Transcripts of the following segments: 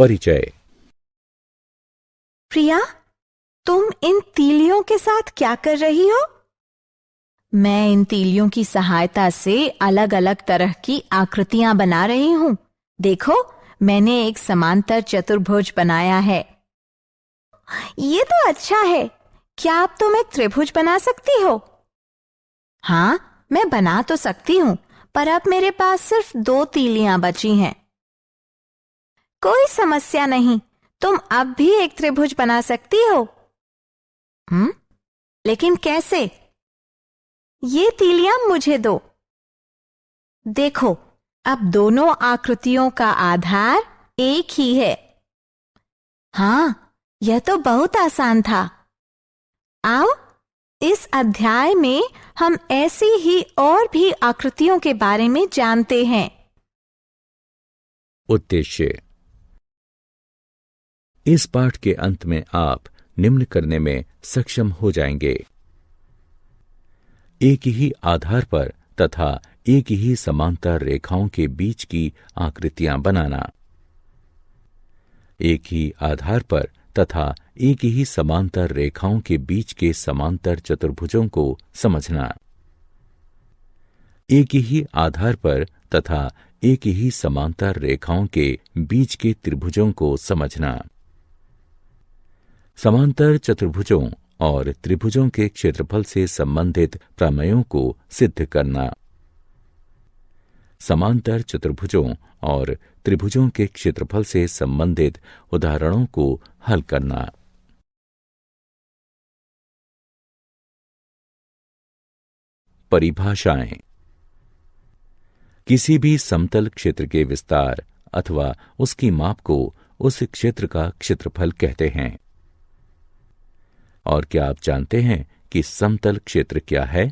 परिचय। प्रिया, तुम इन तीलियों के साथ क्या कर रही हो? मैं इन तीलियों की सहायता से अलग अलग तरह की आकृतियां बना रही हूँ। देखो, मैंने एक समांतर चतुर्भुज बनाया है। ये तो अच्छा है। क्या अब तुम एक त्रिभुज बना सकती हो? हाँ, मैं बना तो सकती हूँ, पर अब मेरे पास सिर्फ 2 तीलियां बची हैं। कोई समस्या नहीं, तुम अब भी एक त्रिभुज बना सकती हो। लेकिन कैसे? ये तीलियां मुझे दो। देखो, अब दोनों आकृतियों का आधार एक ही है। हाँ, यह तो बहुत आसान था। आओ, इस अध्याय में हम ऐसी ही और भी आकृतियों के बारे में जानते हैं। उद्देश्य। इस पाठ के अंत में आप निम्न करने में सक्षम हो जाएंगे। एक ही आधार पर तथा एक ही समांतर रेखाओं के बीच की आकृतियां बनाना। एक ही आधार पर तथा एक ही समांतर रेखाओं के बीच के समांतर चतुर्भुजों को समझना। एक ही आधार पर तथा एक ही समांतर रेखाओं के बीच के त्रिभुजों को समझना। समांतर चतुर्भुजों और त्रिभुजों के क्षेत्रफल से संबंधित प्रमेयों को सिद्ध करना। समांतर चतुर्भुजों और त्रिभुजों के क्षेत्रफल से संबंधित उदाहरणों को हल करना। परिभाषाएं। किसी भी समतल क्षेत्र के विस्तार अथवा उसकी माप को उस क्षेत्र का क्षेत्रफल कहते हैं। और क्या आप जानते हैं कि समतल क्षेत्र क्या है?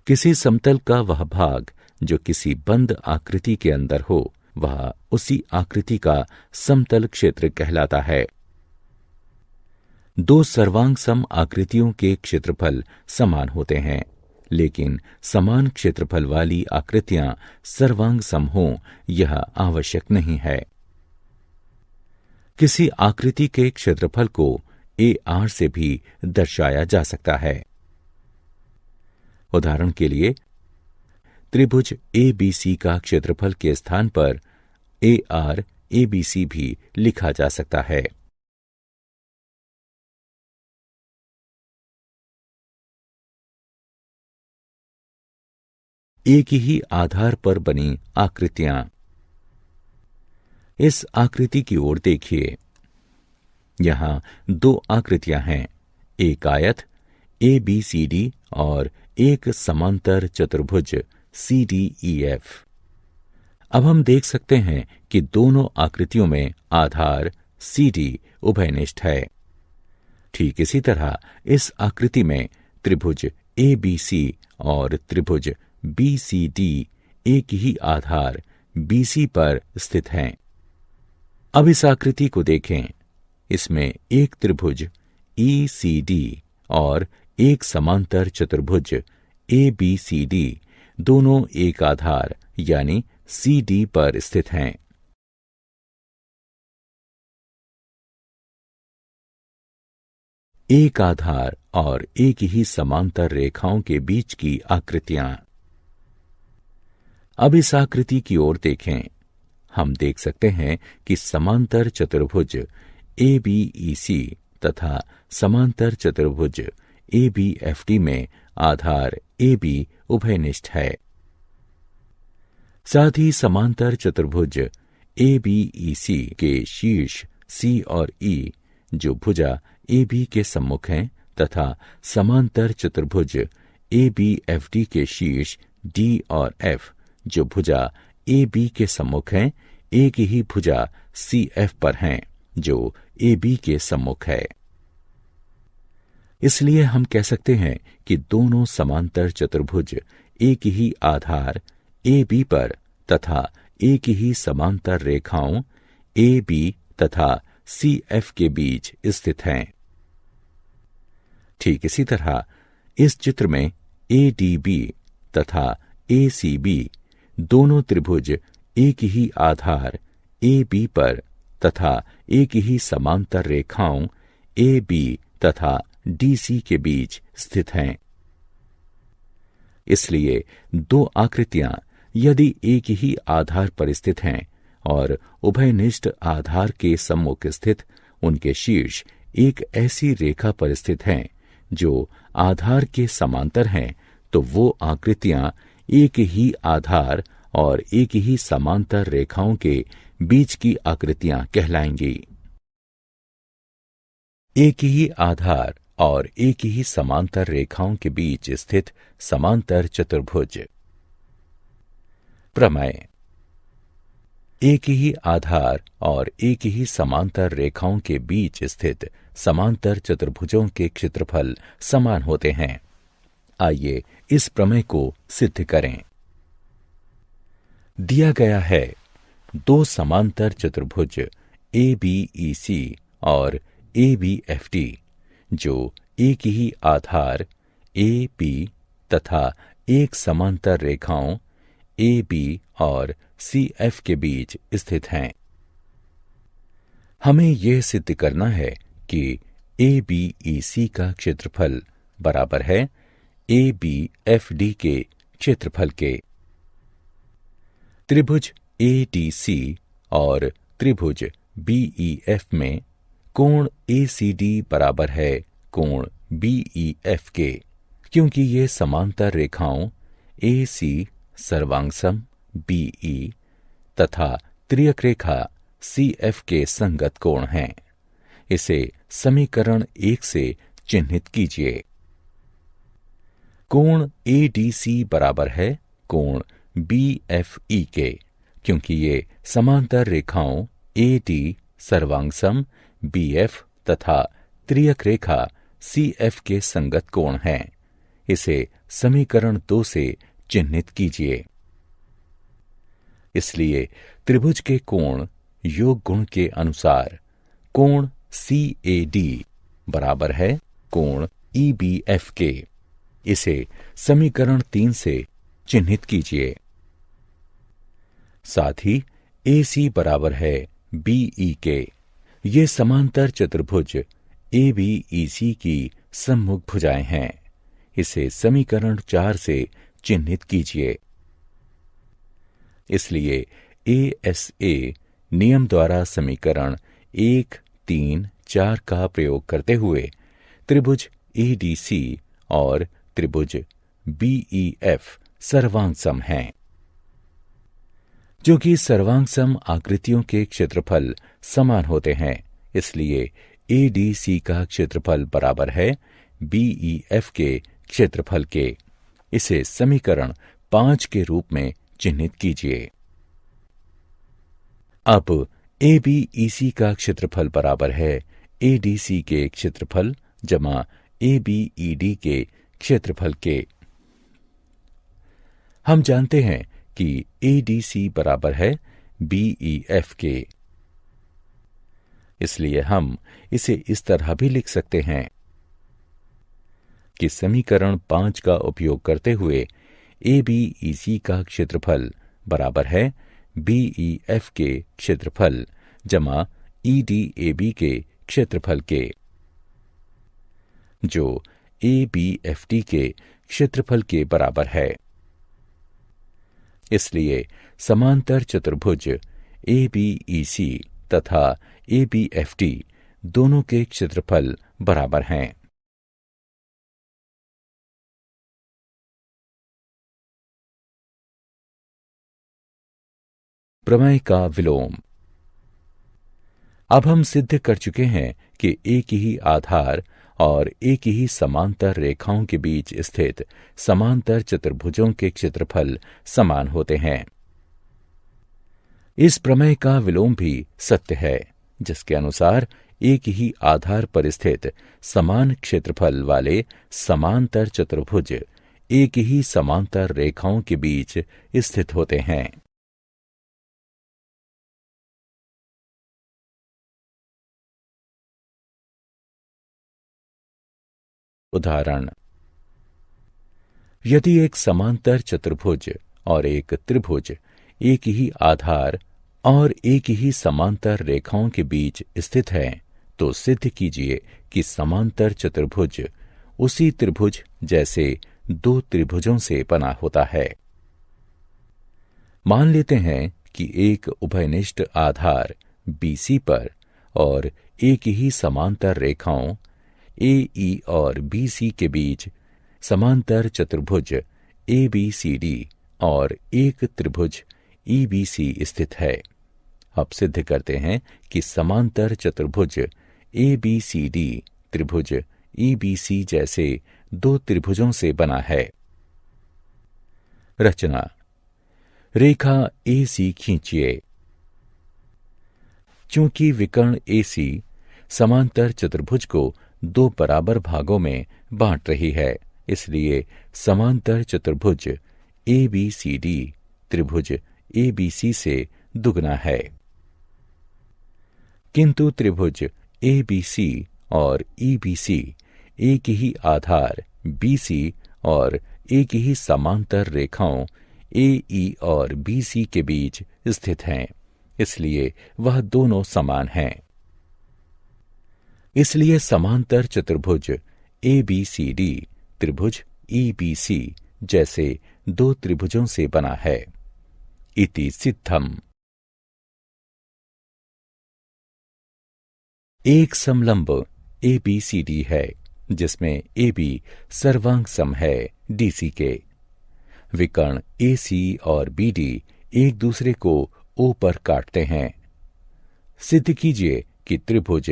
किसी समतल का वह भाग जो किसी बंद आकृति के अंदर हो, वह उसी आकृति का समतल क्षेत्र कहलाता है। 2 सर्वांग सम आकृतियों के क्षेत्रफल समान होते हैं, लेकिन समान क्षेत्रफल वाली आकृतियां सर्वांग सम हों, यह आवश्यक नहीं है। किसी आकृति के क्षेत्रफल को AR से भी दर्शाया जा सकता है। उदाहरण के लिए, त्रिभुज ABC का क्षेत्रफल के स्थान पर AR ABC भी लिखा जा सकता है। एक ही आधार पर बनी आकृतियां। इस आकृति की ओर देखिए। यहां 2 आकृतियां हैं, एक आयत ABCD और एक समांतर चतुर्भुज CDEF। अब हम देख सकते हैं कि दोनों आकृतियों में आधार CD उभयनिष्ठ है। ठीक इसी तरह इस आकृति में त्रिभुज ABC और त्रिभुज BCD एक ही आधार BC पर स्थित हैं। अब इस आकृति को देखें। इसमें एक त्रिभुज ECD और एक समांतर चतुर्भुज ABCD दोनों एक आधार यानी CD पर स्थित हैं। एक आधार और एक ही समांतर रेखाओं के बीच की आकृतियां। अब इस आकृति की ओर देखें। हम देख सकते हैं कि समांतर चतुर्भुज ABEC तथा समांतर चतुर्भुज ABFD में आधार AB उभयनिष्ठ है। साथ ही समांतर चतुर्भुज ABEC के शीर्ष C और E जो भुजा AB के सम्मुख हैं तथा समांतर चतुर्भुज ABFD के शीर्ष D और F जो भुजा AB के सम्मुख हैं, एक ही भुजा CF पर हैं जो AB के सम्मुख है। इसलिए हम कह सकते हैं कि दोनों समांतर चतुर्भुज एक ही आधार AB पर तथा एक ही समांतर रेखाओं AB तथा CF के बीच स्थित हैं। ठीक इसी तरह इस चित्र में ADB तथा ACB दोनों त्रिभुज एक ही आधार ए बी पर तथा एक ही समांतर रेखाओं ए बी तथा डी सी के बीच स्थित हैं। इसलिए दो आकृतियां यदि एक ही आधार पर स्थित हैं और उभयनिष्ठ आधार के सम्मुख स्थित उनके शीर्ष एक ऐसी रेखा पर स्थित हैं जो आधार के समांतर हैं, तो वो आकृतियां एक ही आधार और एक ही समांतर रेखाओं के बीच की आकृतियां कहलाएंगी। एक ही आधार और एक ही समांतर रेखाओं के बीच स्थित समांतर चतुर्भुज। प्रमेय। एक ही आधार और एक ही समांतर रेखाओं के बीच स्थित समांतर चतुर्भुजों के क्षेत्रफल समान होते हैं। आइए इस प्रमेय को सिद्ध करें। दिया गया है दो समांतर चतुर्भुज ए बी ई सी और ए बी एफ डी जो एक ही आधार ए बी तथा एक समांतर रेखाओं ए बी और सी एफ के बीच स्थित हैं। हमें यह सिद्ध करना है कि ए बी ई सी का क्षेत्रफल बराबर है ए बी एफ डी के क्षेत्रफल के। त्रिभुज ए डी सी और त्रिभुज बी ई एफ में कोण ए सी डी बराबर है कोण बी ई एफ के, क्योंकि ये समांतर रेखाओं ए सी सर्वांगसम बी ई तथा त्रियक रेखा सी एफ के संगत कोण हैं। इसे समीकरण 1 से चिन्हित कीजिए। कोण ए डी सी बराबर है कोण बी एफ ई के, क्योंकि ये समांतर रेखाओं ए डी सर्वांगसम बी एफ तथा त्रियक रेखा सी एफ के संगत कोण हैं। इसे समीकरण 2 से चिन्हित कीजिए। इसलिए त्रिभुज के कोण योग गुण के अनुसार कोण सी ए डी बराबर है कोण ई बी एफ के। इसे समीकरण 3 से चिन्हित कीजिए। साथ ही ए सी बराबर है बी ई के। ये समांतर चतुर्भुज ए बी ई सी की सम्मुख भुजाएं हैं। इसे समीकरण 4 से चिन्हित कीजिए। इसलिए ए एस ए नियम द्वारा समीकरण 1, 3, 4 का प्रयोग करते हुए त्रिभुज ए डी सी और त्रिभुज बी ई एफ सर्वांगसम हैं। जो कि सर्वांगसम आकृतियों के क्षेत्रफल समान होते हैं, इसलिए ए डी सी का क्षेत्रफल बराबर है बी ई एफ के क्षेत्रफल के। इसे समीकरण 5 के रूप में चिन्हित कीजिए। अब ए बी ई सी का क्षेत्रफल बराबर है ए डी सी के क्षेत्रफल जमा ए बी ई डी के क्षेत्रफल के। हम जानते हैं कि ए डी सी बराबर है बी ई एफ के। इसलिए हम इसे इस तरह भी लिख सकते हैं कि समीकरण 5 का उपयोग करते हुए ए बी ई सी का क्षेत्रफल बराबर है बी ई एफ के क्षेत्रफल जमा ई डी ए बी के क्षेत्रफल के, जो ए बी एफ डी के क्षेत्रफल के बराबर है। इसलिए समांतर चतुर्भुज ए बी ई सी तथा ए बी एफ डी दोनों के क्षेत्रफल बराबर हैं। प्रमेय का विलोम। अब हम सिद्ध कर चुके हैं कि एक ही आधार और एक ही समांतर रेखाओं के बीच स्थित समांतर चतुर्भुजों के क्षेत्रफल समान होते हैं। इस प्रमेय का विलोम भी सत्य है, जिसके अनुसार एक ही आधार पर स्थित समान क्षेत्रफल वाले समांतर चतुर्भुज एक ही समांतर रेखाओं के बीच स्थित होते हैं। उदाहरण: यदि एक समांतर चतुर्भुज और एक त्रिभुज एक ही आधार और एक ही समांतर रेखाओं के बीच स्थित है, तो सिद्ध कीजिए कि समांतर चतुर्भुज उसी त्रिभुज जैसे दो त्रिभुजों से बना होता है। मान लेते हैं कि एक उभयनिष्ठ आधार BC पर और एक ही समांतर रेखाओं AE और BC के बीच समांतर चतुर्भुज ABCD और एक त्रिभुज EBC स्थित है। अब सिद्ध करते हैं कि समांतर चतुर्भुज ABCD त्रिभुज EBC जैसे दो त्रिभुजों से बना है। रचना। रेखा AC खींचिए। चूंकि विकर्ण AC समांतर चतुर्भुज को दो बराबर भागों में बांट रही है, इसलिए समांतर चतुर्भुज ABCD त्रिभुज ABC से दुगना है। किंतु त्रिभुज ABC और EBC एक ही आधार BC और एक ही समांतर रेखाओं AE और BC के बीच स्थित हैं, इसलिए वह दोनों समान हैं। इसलिए समांतर चतुर्भुज ABCD त्रिभुज EBC जैसे दो त्रिभुजों से बना है। इति सिद्धम। एक समलंब ABCD है, जिसमें AB सर्वांग सम है DC के। विकर्ण AC और BD एक दूसरे को O पर काटते हैं। सिद्ध कीजिए कि त्रिभुज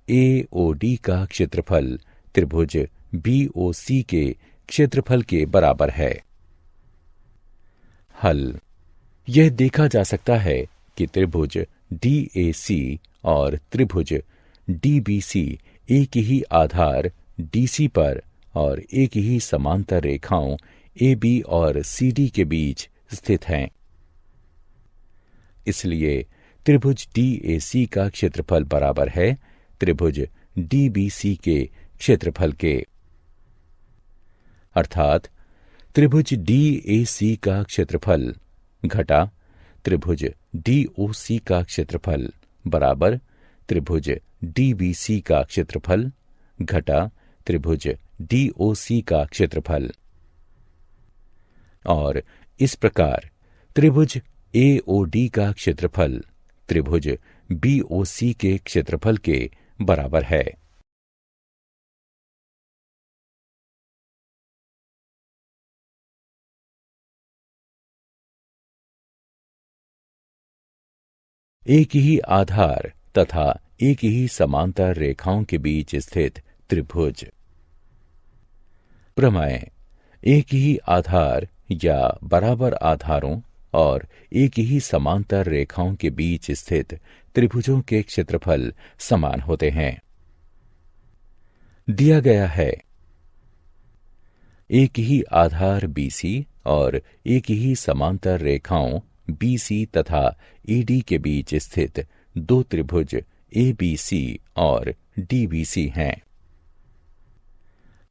AOD का क्षेत्रफल त्रिभुज BOC के क्षेत्रफल के बराबर है। हल। यह देखा जा सकता है कि त्रिभुज DAC और त्रिभुज DBC एक ही आधार DC पर और एक ही समांतर रेखाओं AB और CD के बीच स्थित हैं। इसलिए त्रिभुज DAC का क्षेत्रफल बराबर है त्रिभुज DBC के क्षेत्रफल के। अर्थात त्रिभुज DAC का क्षेत्रफल घटा त्रिभुज DOC का क्षेत्रफल बराबर त्रिभुज DBC का क्षेत्रफल घटा त्रिभुज DOC का क्षेत्रफल। और इस प्रकार त्रिभुज AOD का क्षेत्रफल त्रिभुज BOC के क्षेत्रफल के बराबर है। एक ही आधार तथा एक ही समांतर रेखाओं के बीच स्थित त्रिभुज। प्रमेय। एक ही आधार या बराबर आधारों और एक ही समांतर रेखाओं के बीच स्थित त्रिभुजों के क्षेत्रफल समान होते हैं। दिया गया है एक ही आधार BC और एक ही समांतर रेखाओं BC तथा AD के बीच स्थित दो त्रिभुज ABC और DBC हैं।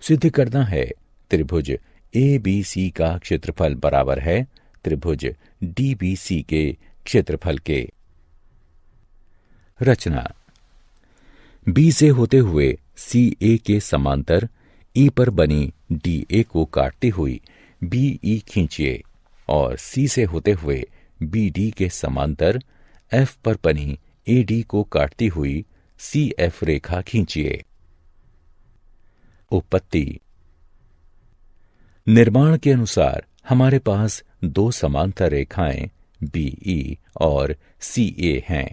सिद्ध करना है त्रिभुज ABC का क्षेत्रफल बराबर है त्रिभुज DBC के क्षेत्रफल के। रचना। B से होते हुए CA के समांतर E पर बनी DA को काटती हुई BE खींचिए और C से होते हुए BD के समांतर F पर बनी AD को काटती हुई CF रेखा खींचिए। उत्पत्ति। निर्माण के अनुसार हमारे पास दो समांतर रेखाएं BE और CA हैं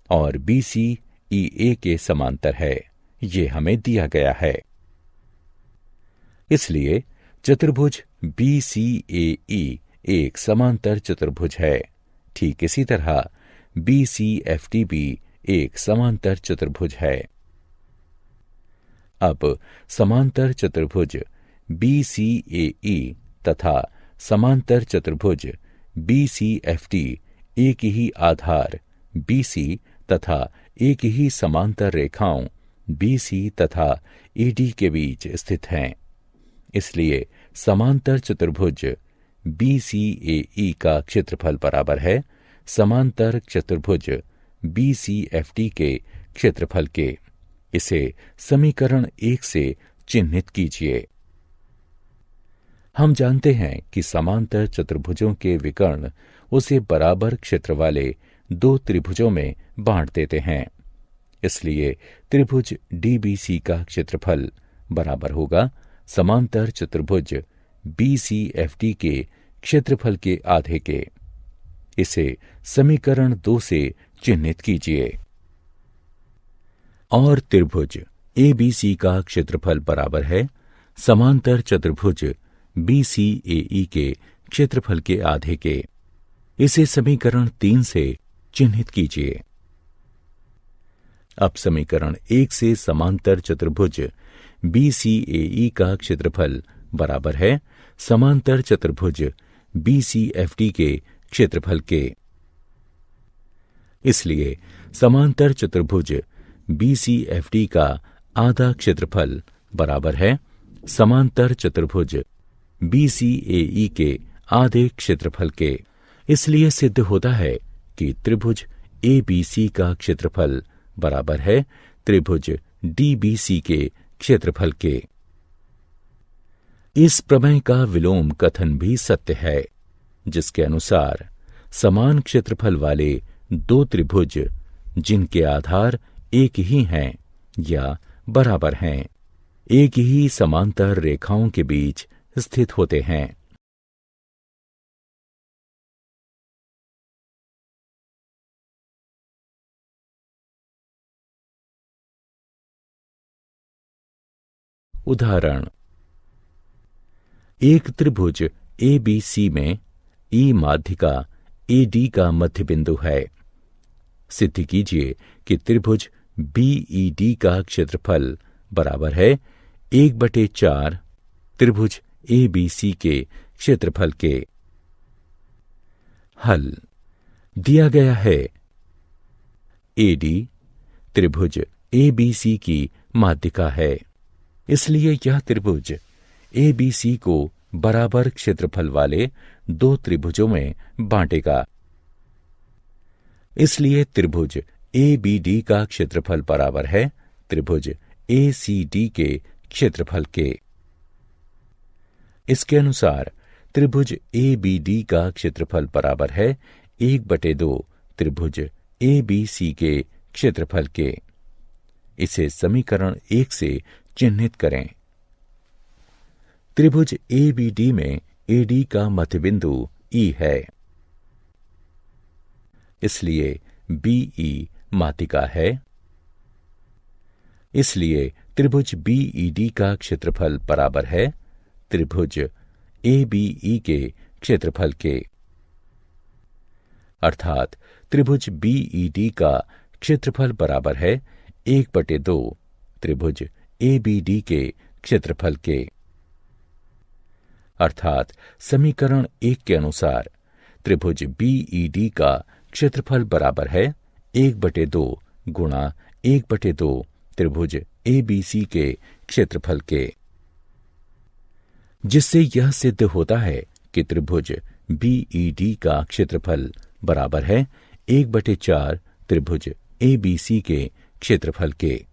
और BC EA के समांतर है, ये हमें दिया गया है। इसलिए चतुर्भुज BCAE एक समांतर चतुर्भुज है। ठीक इसी तरह BCFD भी एक समांतर चतुर्भुज है। अब समांतर चतुर्भुज BCAE तथा समांतर चतुर्भुज BCFD एक ही आधार BC तथा एक ही समांतर रेखाओं BC तथा AD के बीच स्थित हैं। इसलिए समांतर चतुर्भुज BCAE का क्षेत्रफल बराबर है समांतर चतुर्भुज BCFD के क्षेत्रफल के। इसे समीकरण 1 से चिन्हित कीजिए। हम जानते हैं कि समांतर चतुर्भुजों के विकर्ण उसे बराबर क्षेत्र वाले दो त्रिभुजों में बांट देते हैं। इसलिए त्रिभुज DBC का क्षेत्रफल बराबर होगा समांतर चतुर्भुज BCFD के क्षेत्रफल के आधे के। इसे समीकरण 2 से चिन्हित कीजिए। और त्रिभुज ABC का क्षेत्रफल बराबर है समांतर चतुर्भुज BCAE के क्षेत्रफल के आधे के। इसे समीकरण 3 से चिन्हित कीजिए। अब समीकरण 1 से समांतर चतुर्भुज BCAE का क्षेत्रफल बराबर है समांतर चतुर्भुज BCFD के क्षेत्रफल के। इसलिए समांतर चतुर्भुज BCFD का आधा क्षेत्रफल बराबर है समांतर चतुर्भुज BCAE के आधे क्षेत्रफल के। इसलिए सिद्ध होता है कि त्रिभुज ABC का क्षेत्रफल बराबर है त्रिभुज DBC के क्षेत्रफल के। इस प्रमेय का विलोम कथन भी सत्य है, जिसके अनुसार समान क्षेत्रफल वाले दो त्रिभुज जिनके आधार एक ही हैं या बराबर हैं, एक ही समांतर रेखाओं के बीच स्थित होते हैं। उदाहरण, एक त्रिभुज ABC में E माध्यिका AD का मध्य बिंदु है। सिद्ध कीजिए कि त्रिभुज BED का क्षेत्रफल बराबर है 1/4 त्रिभुज ABC के क्षेत्रफल के। हल दिया गया है AD त्रिभुज ABC की माध्यिका है, इसलिए यह त्रिभुज ABC को बराबर क्षेत्रफल वाले दो त्रिभुजों में बांटेगा। इसलिए त्रिभुज ABD का क्षेत्रफल बराबर है त्रिभुज ACD के क्षेत्रफल के। इसके अनुसार त्रिभुज ABD का क्षेत्रफल बराबर है 1/2 त्रिभुज ABC के क्षेत्रफल के। इसे समीकरण 1 से चिन्हित करें। त्रिभुज ABD में AD का मध्य बिंदु E है, इसलिए BE माध्यिका है। इसलिए त्रिभुज BED का क्षेत्रफल बराबर है त्रिभुज ABE के क्षेत्रफल के। अर्थात त्रिभुज BED का क्षेत्रफल बराबर है 1/2 त्रिभुज ABD के क्षेत्रफल के। अर्थात समीकरण 1 के अनुसार त्रिभुज BED का क्षेत्रफल बराबर है 1/2 गुणा 1/2 त्रिभुज ABC के क्षेत्रफल के, जिससे यह सिद्ध होता है कि त्रिभुज BED का क्षेत्रफल बराबर है 1/4 त्रिभुज ABC के क्षेत्रफल के।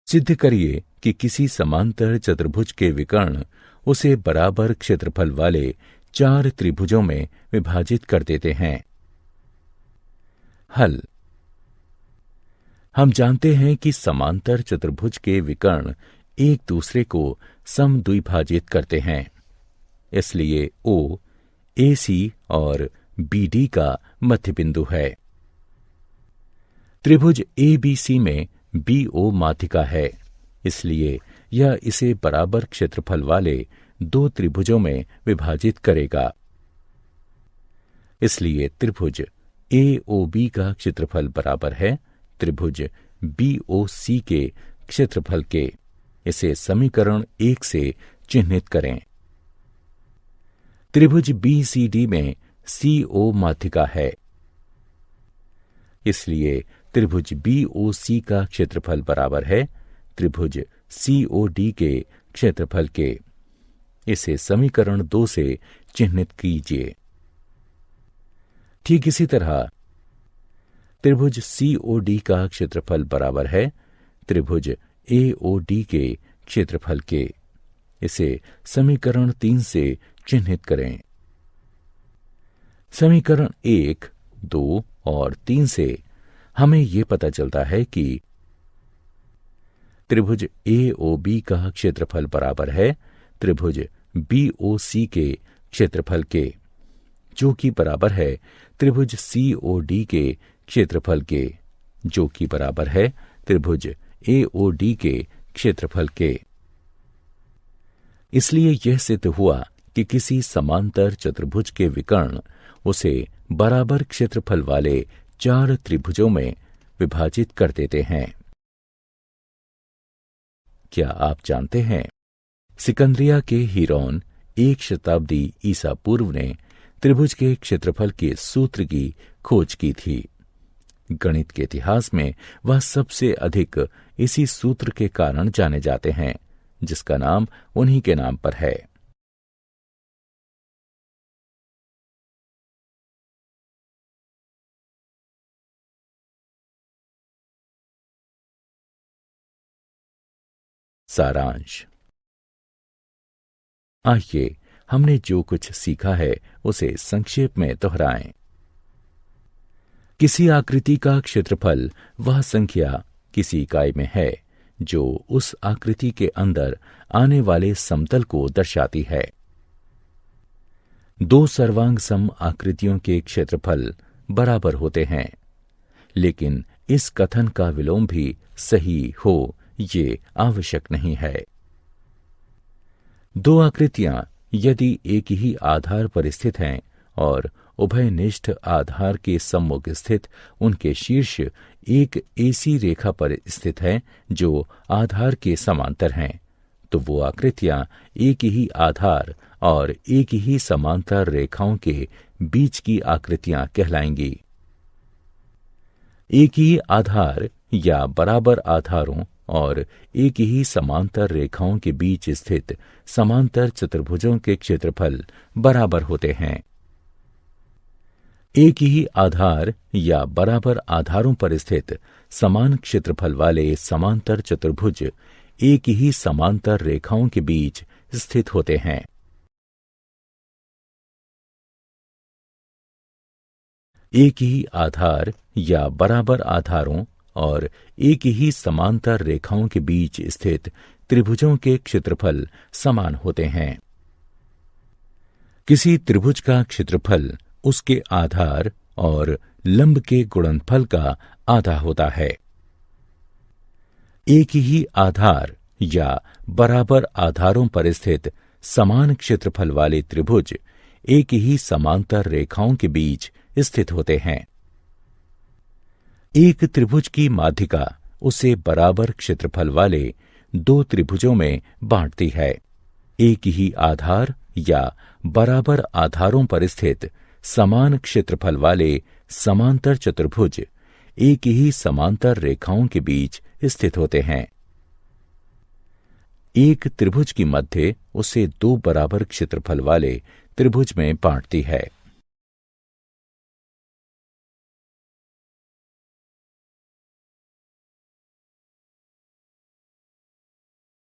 सिद्ध करिए कि किसी समांतर चतुर्भुज के विकर्ण उसे बराबर क्षेत्रफल वाले 4 त्रिभुजों में विभाजित कर देते हैं। हल। हम जानते हैं कि समांतर चतुर्भुज के विकर्ण एक दूसरे को समद्विभाजित करते हैं। इसलिए O, AC और BD का मध्य बिंदु है। त्रिभुज ABC में BO माध्यिका है, इसलिए यह इसे बराबर क्षेत्रफल वाले दो त्रिभुजों में विभाजित करेगा। इसलिए त्रिभुज AOB का क्षेत्रफल बराबर है त्रिभुज BOC के क्षेत्रफल के। इसे समीकरण 1 से चिन्हित करें। त्रिभुज BCD में CO माध्यिका है, इसलिए त्रिभुज BOC का क्षेत्रफल बराबर है त्रिभुज COD के क्षेत्रफल के। इसे समीकरण 2 से चिह्नित कीजिए। ठीक इसी तरह त्रिभुज COD का क्षेत्रफल बराबर है त्रिभुज AOD के क्षेत्रफल के। इसे समीकरण 3 से चिह्नित करें। समीकरण 1, 2 और 3 से हमें यह पता चलता है कि त्रिभुज AOB का क्षेत्रफल बराबर है त्रिभुज BOC के क्षेत्रफल के, जो कि बराबर है त्रिभुज COD के क्षेत्रफल के, जो कि बराबर है त्रिभुज AOD के क्षेत्रफल के। इसलिए यह सिद्ध हुआ कि किसी समांतर चतुर्भुज के विकर्ण उसे बराबर क्षेत्रफल वाले 4 त्रिभुजों में विभाजित कर देते हैं। क्या आप जानते हैं, सिकंदरिया के हीरोन 1 शताब्दी ईसा पूर्व ने त्रिभुज के क्षेत्रफल के सूत्र की खोज की थी। गणित के इतिहास में वह सबसे अधिक इसी सूत्र के कारण जाने जाते हैं, जिसका नाम उन्हीं के नाम पर है। सारांश। आइए हमने जो कुछ सीखा है उसे संक्षेप में दोहराएं। किसी आकृति का क्षेत्रफल वह संख्या किसी इकाई में है जो उस आकृति के अंदर आने वाले समतल को दर्शाती है। 2 सर्वांग सम आकृतियों के क्षेत्रफल बराबर होते हैं, लेकिन इस कथन का विलोम भी सही हो ये आवश्यक नहीं है। 2 आकृतियां यदि एक ही आधार पर स्थित हैं और उभयनिष्ठ आधार के सम्मुख स्थित उनके शीर्ष एक ऐसी रेखा पर स्थित है जो आधार के समांतर हैं, तो वो आकृतियां एक ही आधार और एक ही समांतर रेखाओं के बीच की आकृतियां कहलाएंगी। एक ही आधार या बराबर आधारों और एक ही समांतर रेखाओं के बीच स्थित समांतर चतुर्भुजों के क्षेत्रफल बराबर होते हैं। एक ही आधार या बराबर आधारों पर स्थित समान क्षेत्रफल वाले समांतर चतुर्भुज एक ही समांतर रेखाओं के बीच स्थित होते हैं। एक ही आधार या बराबर आधारों और एक ही समांतर रेखाओं के बीच स्थित त्रिभुजों के क्षेत्रफल समान होते हैं। किसी त्रिभुज का क्षेत्रफल उसके आधार और लंब के गुणनफल का आधा होता है। एक ही आधार या बराबर आधारों पर स्थित समान क्षेत्रफल वाले त्रिभुज एक ही समांतर रेखाओं के बीच स्थित होते हैं। एक त्रिभुज की माध्यिका उसे बराबर क्षेत्रफल वाले 2 त्रिभुजों में बांटती है। एक ही आधार या बराबर आधारों पर स्थित समान क्षेत्रफल वाले समांतर चतुर्भुज एक ही समांतर रेखाओं के बीच स्थित होते हैं। एक त्रिभुज की मध्य उसे 2 बराबर क्षेत्रफल वाले त्रिभुज में बांटती है।